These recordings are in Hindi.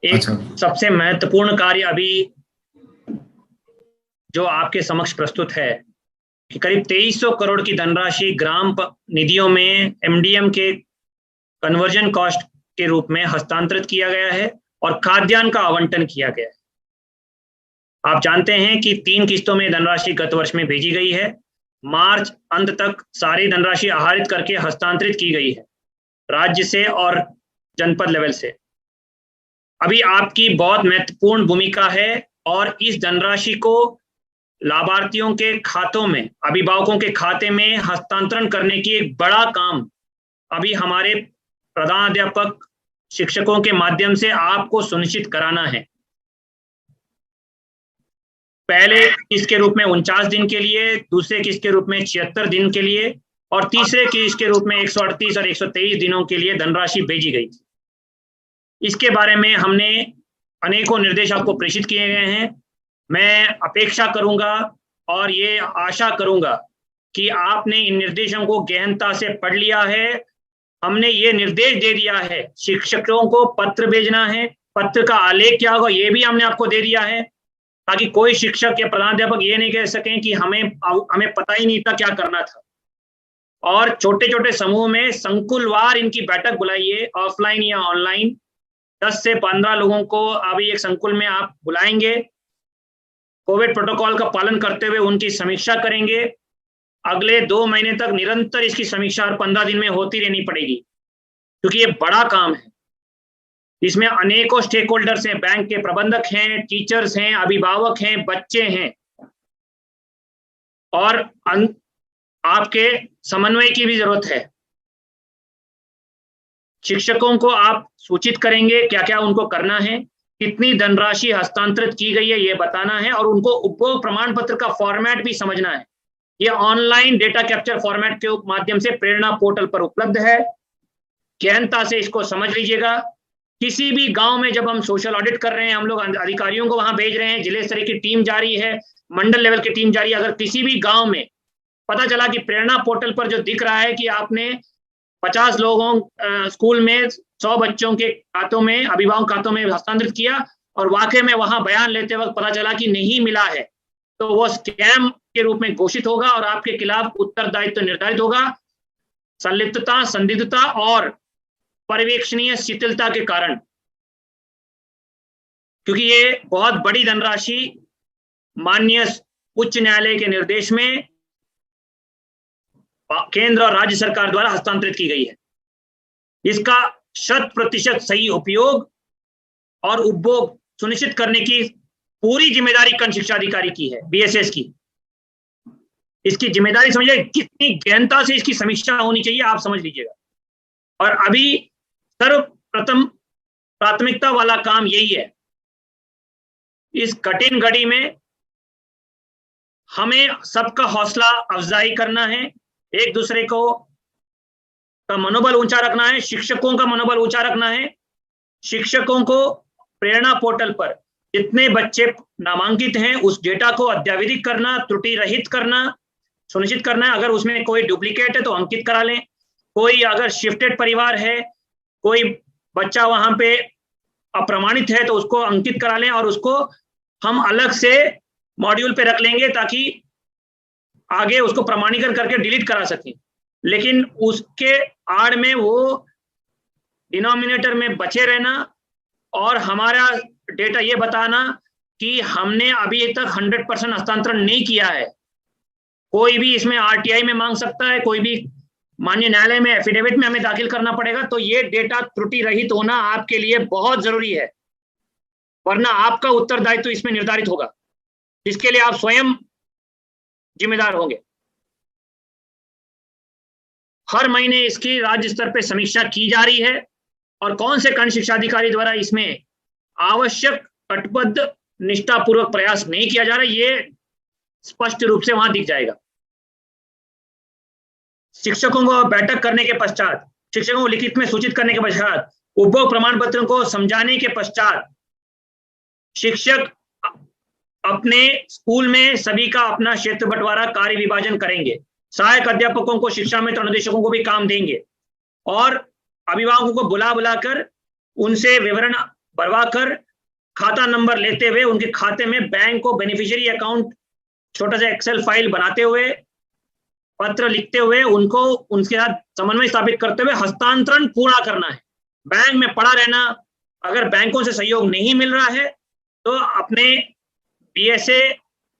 एक अच्छा। सबसे महत्वपूर्ण कार्य अभी जो आपके समक्ष प्रस्तुत है कि करीब 2300 करोड़ की धनराशि ग्राम निधियों में एमडीएम के कन्वर्जन कॉस्ट के रूप में हस्तांतरित किया गया है और खाद्यान्न का आवंटन किया गया है। आप जानते हैं कि 3 किस्तों में धनराशि गत वर्ष में भेजी गई है। मार्च अंत तक सारी धनराशि आहरित करके हस्तांतरित की गई है राज्य से और जनपद लेवल से। अभी आपकी बहुत महत्वपूर्ण भूमिका है और इस धनराशि को लाभार्थियों के खातों में, अभिभावकों के खाते में हस्तांतरण करने की एक बड़ा काम अभी हमारे प्रधानाध्यापक शिक्षकों के माध्यम से आपको सुनिश्चित कराना है। पहले किस्त के रूप में 49 दिन के लिए, दूसरे किस्त के रूप में 76 दिन के लिए और तीसरे किस्त के रूप में 138 और 123 दिनों के लिए धनराशि भेजी गई थी। इसके बारे में हमने अनेकों निर्देश आपको प्रेषित किए गए हैं। मैं अपेक्षा करूंगा और ये आशा करूंगा कि आपने इन निर्देशों को गहनता से पढ़ लिया है। हमने ये निर्देश दे दिया है, शिक्षकों को पत्र भेजना है, पत्र का आलेख क्या होगा ये भी हमने आपको दे दिया है, ताकि कोई शिक्षक या प्रधानाध्यापक ये नहीं कह सकें कि हमें पता ही नहीं था क्या करना था। और छोटे छोटे समूह में संकुलवार इनकी बैठक बुलाइए, ऑफलाइन या ऑनलाइन। 10 से 15 लोगों को अभी एक संकुल में आप बुलाएंगे, कोविड प्रोटोकॉल का पालन करते हुए उनकी समीक्षा करेंगे। अगले 2 महीने तक निरंतर इसकी समीक्षा हर 15 दिन में होती रहनी पड़ेगी, क्योंकि ये बड़ा काम है। इसमें अनेकों स्टेक होल्डर्स हैं, बैंक के प्रबंधक हैं, टीचर्स हैं, अभिभावक हैं, बच्चे हैं और आपके समन्वय की भी जरूरत है। शिक्षकों को आप सूचित करेंगे क्या क्या उनको करना है, कितनी धनराशि हस्तांतरित की गई है ये बताना है और उनको उपभोग प्रमाण पत्र का फॉर्मेट भी समझना है। ये ऑनलाइन डेटा कैप्चर फॉर्मेट के माध्यम से प्रेरणा पोर्टल पर उपलब्ध है। गहनता से इसको समझ लीजिएगा। किसी भी गांव में जब हम सोशल ऑडिट कर रहे हैं, हम लोग अधिकारियों को वहां भेज रहे हैं, जिले स्तरीय की टीम जा रही है, मंडल लेवल की टीम जा रही है। अगर किसी भी गांव में पता चला कि प्रेरणा पोर्टल पर जो दिख रहा है कि आपने 50 लोगों स्कूल में 100 बच्चों के खातों में, अभिभावक खातों में हस्तांतरित किया और वाकई में वहां बयान लेते वक्त पता चला कि नहीं मिला है, तो वो स्कैम के रूप में घोषित होगा और आपके खिलाफ उत्तरदायित्व निर्धारित होगा, संलिप्तता, संदिग्धता और पर्यवेक्षणीय शिथिलता के कारण। क्योंकि ये बहुत बड़ी धनराशि माननीय उच्च न्यायालय के निर्देश में केंद्र और राज्य सरकार द्वारा हस्तांतरित की गई है। इसका 100% सही उपयोग और उपभोग सुनिश्चित करने की पूरी जिम्मेदारी खंड शिक्षा अधिकारी की है, बीएसएस की। इसकी जिम्मेदारी समझिए, कितनी गहनता से इसकी समीक्षा होनी चाहिए आप समझ लीजिएगा। और अभी सर्वप्रथम प्राथमिकता वाला काम यही है। इस कठिन घड़ी में हमें सबका हौसला अफजाई करना है, एक दूसरे को का मनोबल ऊंचा रखना है, शिक्षकों का मनोबल ऊंचा रखना है। शिक्षकों को प्रेरणा पोर्टल पर जितने बच्चे नामांकित हैं उस डेटा को अद्यतन करना, त्रुटि रहित करना, सुनिश्चित करना है। अगर उसमें कोई डुप्लीकेट है तो अंकित करा लें। कोई अगर शिफ्टेड परिवार है, कोई बच्चा वहां पे अप्रमाणित है तो उसको अंकित करा लें और उसको हम अलग से मॉड्यूल पे रख लेंगे ताकि आगे उसको प्रमाणीकरण करके डिलीट करा सकें। लेकिन उसके आड़ में वो डिनोमिनेटर में बचे रहना और हमारा डेटा ये बताना कि हमने अभी तक 100% हस्तांतरण नहीं किया है। कोई भी इसमें आरटीआई में मांग सकता है, कोई भी माननीय न्यायालय में एफिडेविट में हमें दाखिल करना पड़ेगा। तो ये डेटा त्रुटि रहित होना आपके लिए बहुत जरूरी है, वरना आपका उत्तरदायित्व इसमें निर्धारित होगा, जिसके लिए आप स्वयं जिम्मेदार होंगे। हर महीने इसकी राज्य स्तर पर समीक्षा की जा रही है और कौन से खंड शिक्षा अधिकारी द्वारा इसमें आवश्यक कटिबद्ध निष्ठापूर्वक प्रयास नहीं किया जा रहा, ये स्पष्ट रूप से वहां दिख जाएगा। शिक्षकों को बैठक करने के पश्चात, शिक्षकों को लिखित में सूचित करने के पश्चात, उपभोग प्रमाण पत्रों को समझाने के पश्चात शिक्षक अपने स्कूल में सभी का अपना क्षेत्र बंटवारा कार्य विभाजन करेंगे। सहायक अध्यापकों को, शिक्षा मित्र अनुदेशकों को भी काम देंगे और अभिभावकों को बुला बुलाकर उनसे विवरण बढ़वाकर खाता नंबर लेते हुए उनके खाते में बैंक को बेनिफिशियरी अकाउंट छोटा सा एक्सेल फाइल बनाते हुए, पत्र लिखते हुए उनको उनके साथ समन्वय स्थापित करते हुए हस्तांतरण पूरा करना है। बैंक में पड़ा रहना, अगर बैंकों से सहयोग नहीं मिल रहा है तो अपने बीएसए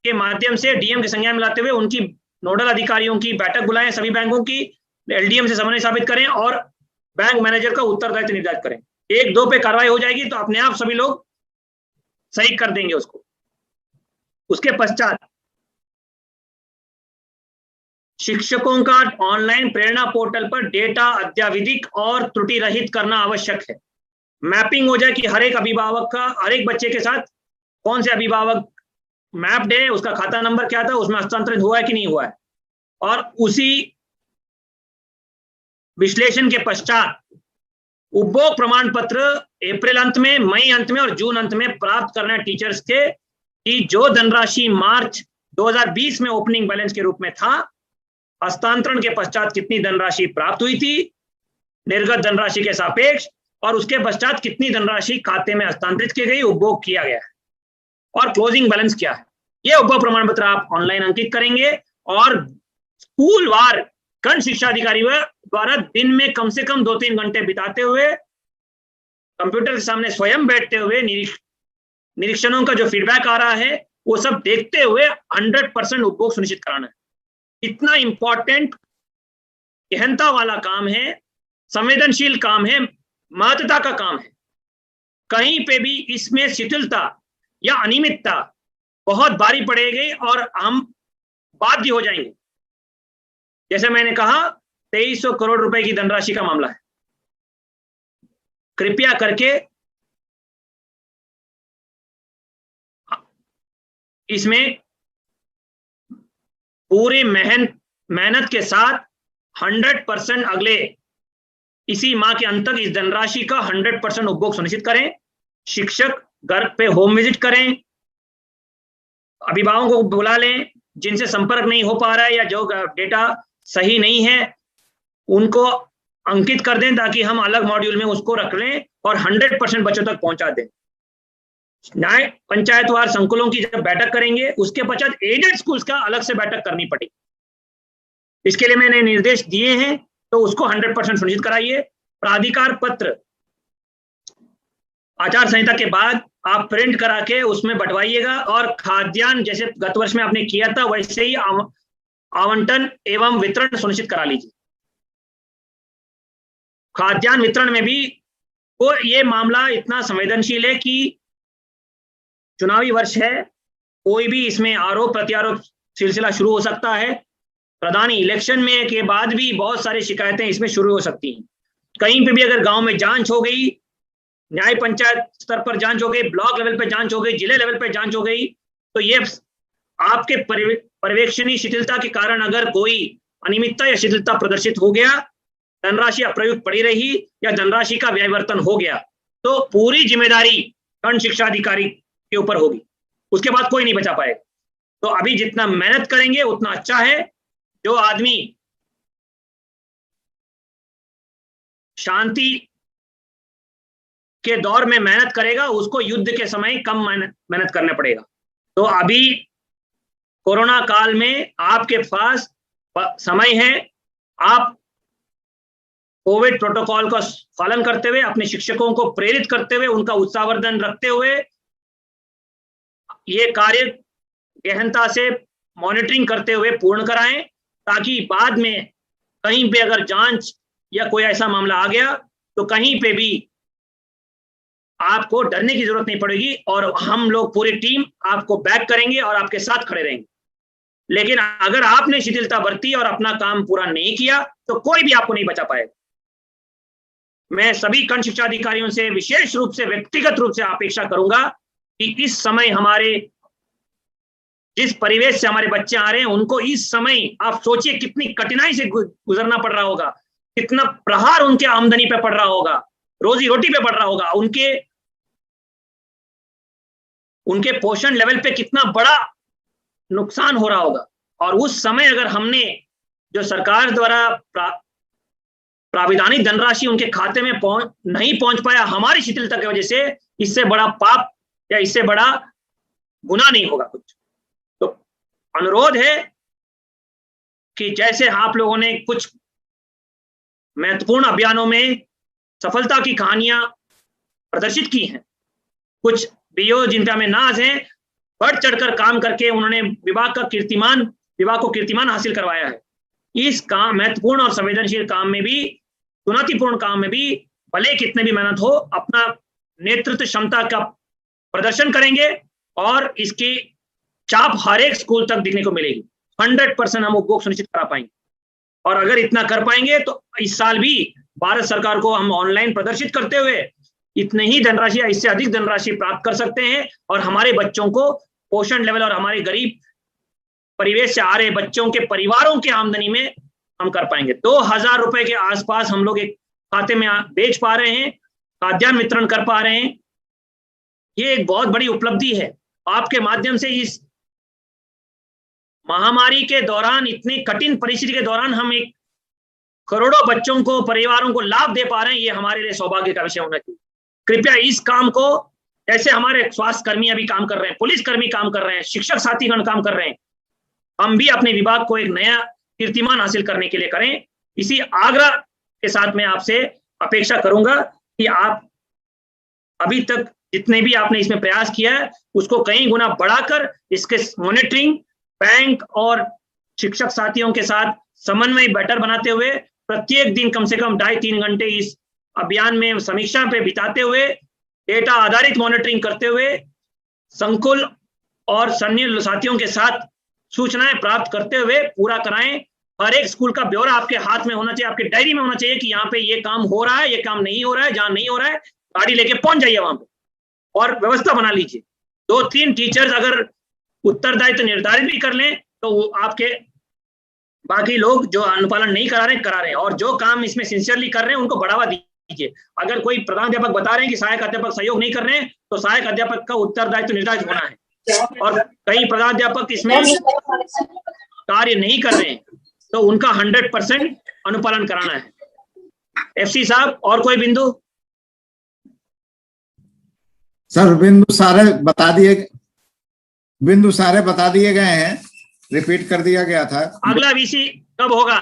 के माध्यम से डीएम के संज्ञान में लाते हुए उनकी नोडल अधिकारियों की बैठक बुलाएं, सभी बैंकों की, एलडीएम से समन्वय स्थापित करें और बैंक मैनेजर का उत्तरदायित्व निर्धारित करें। 1-2 पे कार्रवाई हो जाएगी तो अपने आप सभी लोग सही कर देंगे उसको। उसके पश्चात शिक्षकों का ऑनलाइन प्रेरणा पोर्टल पर डेटा अद्यावधिक और त्रुटि रहित करना आवश्यक है। मैपिंग हो जाए कि हर एक अभिभावक का, हर एक बच्चे के साथ कौन से अभिभावक मैप्ड है, उसका खाता नंबर क्या था, उसमें हस्तांतरित हुआ है कि नहीं हुआ है। और उसी विश्लेषण के पश्चात उपभोग प्रमाण पत्र अप्रैल अंत में, मई अंत में और जून अंत में प्राप्त करना है टीचर्स के, कि जो धनराशि मार्च 2020 में ओपनिंग बैलेंस के रूप में था, हस्तांतरण के पश्चात कितनी धनराशि प्राप्त हुई थी निर्गत धनराशि के सापेक्ष, और उसके पश्चात कितनी धनराशि खाते में हस्तांतरित की गई, उपभोग किया गया है, और क्लोजिंग बैलेंस क्या है। ये उपभोग प्रमाण पत्र आप ऑनलाइन अंकित करेंगे और स्कूल वार खंड शिक्षा अधिकारी द्वारा दिन में कम से कम 2-3 घंटे बिताते हुए, कंप्यूटर के सामने स्वयं बैठते हुए निरीक्षणों का जो फीडबैक आ रहा है वो सब देखते हुए 100% उपभोग सुनिश्चित कराना है। इतना इंपॉर्टेंट गहनता वाला काम है, संवेदनशील काम है, महत्ता का काम है। कहीं पे भी इसमें शिथिलता या अनियमितता बहुत भारी पड़ेगी और हम बाध्य हो जाएंगे। जैसे मैंने कहा 2300 करोड़ रुपए की धनराशि का मामला है। कृपया करके इसमें पूरी मेहनत के साथ 100% अगले इसी माह के अंत तक इस धनराशि का 100% उपभोग सुनिश्चित करें। शिक्षक घर पे होम विजिट करें, अभिभावकों को बुला लें जिनसे संपर्क नहीं हो पा रहा है या जो डेटा सही नहीं है उनको अंकित कर दें ताकि हम अलग मॉड्यूल में उसको रख लें और 100% बच्चों तक पहुंचा दें। न्याय पंचायतवार संकुलों की जब बैठक करेंगे उसके पश्चात एडेड स्कूल्स का अलग से बैठक करनी पड़ेगी। इसके लिए मैंने निर्देश दिए हैं तो उसको 100% सुनिश्चित कराइए। प्राधिकार पत्र आचार संहिता के बाद आप प्रिंट करा के उसमें बंटवाइएगा और खाद्यान्न जैसे गत वर्ष में आपने किया था वैसे ही आवंटन एवं वितरण सुनिश्चित करा लीजिए। खाद्यान्न वितरण में भी वो ये मामला इतना संवेदनशील है कि चुनावी वर्ष है, कोई भी इसमें आरोप प्रत्यारोप सिलसिला शुरू हो सकता है। प्रधानी इलेक्शन में के बाद भी बहुत सारी शिकायतें इसमें शुरू हो सकती हैं। कहीं पे भी अगर गांव में जांच हो गई, न्याय पंचायत स्तर पर जांच हो गई, ब्लॉक लेवल पे जांच हो गई, जिले लेवल पे जांच हो गई, तो ये आपके पर्यवेक्षणीय शिथिलता के कारण अगर कोई अनियमितता या शिथिलता प्रदर्शित हो गया, धनराशि अप्रयुक्त पड़ी रही या धनराशि का व्ययवर्तन हो गया, तो पूरी जिम्मेदारी खंड शिक्षा अधिकारी के ऊपर होगी। उसके बाद कोई नहीं बचा पाएगा। तो अभी जितना मेहनत करेंगे उतना अच्छा है। जो आदमी शांति के दौर में मेहनत करेगा उसको युद्ध के समय कम मेहनत करना पड़ेगा। तो अभी कोरोना काल में आपके पास समय है, आप कोविड प्रोटोकॉल का पालन करते हुए, अपने शिक्षकों को प्रेरित करते हुए, उनका उत्साहवर्धन रखते हुए ये कार्य गहनता से मॉनिटरिंग करते हुए पूर्ण कराएं, ताकि बाद में कहीं पे अगर जांच या कोई ऐसा मामला आ गया तो कहीं पे भी आपको डरने की जरूरत नहीं पड़ेगी और हम लोग पूरी टीम आपको बैक करेंगे और आपके साथ खड़े रहेंगे। लेकिन अगर आपने शिथिलता बरती और अपना काम पूरा नहीं किया तो कोई भी आपको नहीं बचा पाएगा। मैं सभी खंड शिक्षा अधिकारियों से विशेष रूप से व्यक्तिगत रूप से अपेक्षा करूंगा कि इस समय हमारे जिस परिवेश से हमारे बच्चे आ रहे हैं उनको इस समय आप सोचिए कितनी कठिनाई से गुजरना पड़ रहा होगा, कितना प्रहार उनके आमदनी पे पड़ रहा होगा, रोजी रोटी पे पड़ रहा होगा, उनके पोषण लेवल पे कितना बड़ा नुकसान हो रहा होगा। और उस समय अगर हमने जो सरकार द्वारा प्राविधानिक धनराशि उनके खाते में नहीं पहुंच पाया हमारी शिथिलता की वजह से, इससे बड़ा पाप या इससे बड़ा गुनाह नहीं होगा कुछ। तो अनुरोध है कि जैसे आप लोगों ने कुछ महत्वपूर्ण अभियानों में सफलता की कहानियां प्रदर्शित की हैं, कुछ बीओ जिन पे हमें नाज है, बढ़ चढ़कर काम करके उन्होंने विभाग को कीर्तिमान हासिल करवाया है। इस काम महत्वपूर्ण और संवेदनशील काम में भी, चुनौतीपूर्ण काम में भी, भले कितने भी मेहनत हो, अपना नेतृत्व क्षमता का प्रदर्शन करेंगे और इसकी चाप हर एक स्कूल तक दिखने को मिलेगी। 100% हम उपभोग सुनिश्चित करा पाएंगे। और अगर इतना कर पाएंगे तो इस साल भी भारत सरकार को हम ऑनलाइन प्रदर्शित करते हुए इतने ही धनराशि या इससे अधिक धनराशि प्राप्त कर सकते हैं और हमारे बच्चों को पोषण लेवल और हमारे गरीब परिवेश से आ रहे बच्चों के परिवारों की आमदनी में हम कर पाएंगे। 2000 रुपए के आसपास हम लोग एक खाते में बेच पा रहे हैं, खाद्यान्न वितरण कर पा रहे हैं। ये एक बहुत बड़ी उपलब्धि है। आपके माध्यम से इस महामारी के दौरान, इतनी कठिन परिस्थिति के दौरान हम एक करोड़ों बच्चों को, परिवारों को लाभ दे पा रहे हैं। ये हमारे लिए सौभाग्य का विषय होना चाहिए। कृपया इस काम को, जैसे हमारे स्वास्थ्य कर्मी अभी काम कर रहे हैं, पुलिस कर्मी काम कर रहे हैं, शिक्षक साथीगण काम कर रहे हैं, हम भी अपने विभाग को एक नया कीर्तिमान हासिल करने के लिए करें। इसी आग्रह के साथ मैं आपसे अपेक्षा करूंगा कि आप अभी तक जितने भी आपने इसमें प्रयास किया है उसको कई गुना बढ़ाकर इसके मॉनिटरिंग, बैंक और शिक्षक साथियों के साथ समन्वय बेटर बनाते हुए प्रत्येक दिन कम से कम 2.5-3 घंटे इस अभियान में समीक्षा पे बिताते हुए, डेटा आधारित मॉनिटरिंग करते हुए, संकुल और सैन्य साथियों के साथ सूचनाएं प्राप्त करते हुए पूरा कराएं। हर एक स्कूल का ब्यौरा आपके हाथ में होना चाहिए, आपके डायरी में होना चाहिए कि यहाँ पे ये काम हो रहा है, ये काम नहीं हो रहा है। जहां नहीं हो रहा है गाड़ी लेके पहुंच जाइए वहां पे और व्यवस्था बना लीजिए। 2-3 टीचर्स अगर उत्तरदायित्व निर्धारित भी कर लें तो वो आपके बाकी लोग जो अनुपालन नहीं करा रहे हैं, और जो काम इसमें सिंसियरली कर रहे हैं उनको बढ़ावा दीजिए। अगर कोई प्रधानाध्यापक बता रहे हैं कि सहायक अध्यापक सहयोग नहीं कर रहे हैं तो सहायक अध्यापक का उत्तरदायित्व निर्धारित होना है। और कई प्रधानाध्यापक इसमें कार्य नहीं कर रहे हैं तो उनका 100% अनुपालन कराना है। एफसी साहब, और कोई बिंदु? सर बिंदु सारे बता दिए गए हैं, रिपीट कर दिया गया था। अगला वीसी कब होगा?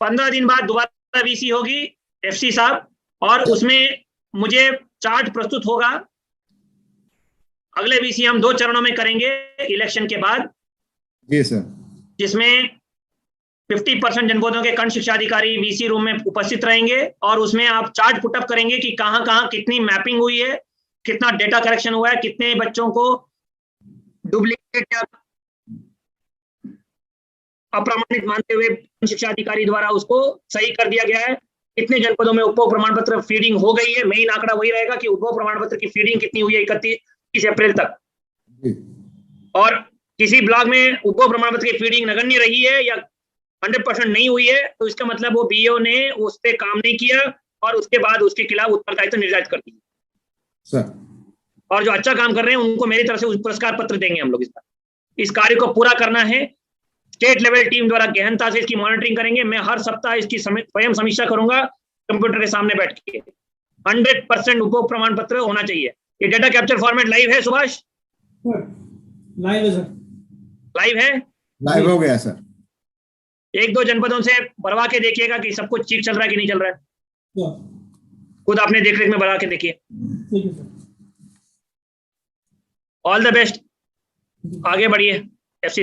15 दिन बाद दोबारा वीसी होगी एफसी साहब, और उसमें मुझे चार्ट प्रस्तुत होगा। अगले वीसी हम 2 चरणों में करेंगे इलेक्शन के बाद। जी सर। जिसमें 50% जनपदों के खंड शिक्षा अधिकारी वीसी रूम में उपस्थित रहेंगे और उसमें आप चार्ट पुटअप करेंगे कि कहां कहां कितनी मैपिंग हुई है, कितना डेटा करेक्शन हुआ है, कितने बच्चों को डुप्लीकेट या अप्रामाणिक मानते हुए शिक्षा अधिकारी द्वारा उसको सही कर दिया गया है, कितने जनपदों में उपभोग प्रमाण पत्र फीडिंग हो गई है। मेन आंकड़ा वही रहेगा कि उपभोग प्रमाण पत्र की फीडिंग कितनी हुई है 31 अप्रैल तक, और किसी ब्लॉक में उपभोग प्रमाण पत्र की फीडिंग नगण्य रही है या 100% नहीं हुई है तो इसका मतलब वो बीओ ने उस पर काम नहीं किया और उसके बाद उसके खिलाफ उत्तरदायित्व निर्धारित कर दिया। और जो अच्छा काम कर रहे हैं उनको मेरी तरफ से पुरस्कार पत्र देंगे हम लोग। इस कार्य को पूरा करना है। स्टेट लेवल टीम द्वारा गहनता से इसकी मॉनिटरिंग करेंगे। मैं हर सप्ताह इसकी स्वयं समीक्षा करूंगा कंप्यूटर के सामने बैठ के। 100% उपभोग प्रमाण पत्र होना चाहिए। ये डेटा कैप्चर फॉर्मेट लाइव है सुभाष? लाइव है सर। लाइव है? लाइव हो गया सर। 1-2 जनपदों से भरवा के देखिएगा कि सब कुछ ठीक चल रहा है कि नहीं चल रहा है। खुद आपने देख रेख में भरवा के देखिए। ऑल द बेस्ट, आगे बढ़िए एफसी साहब।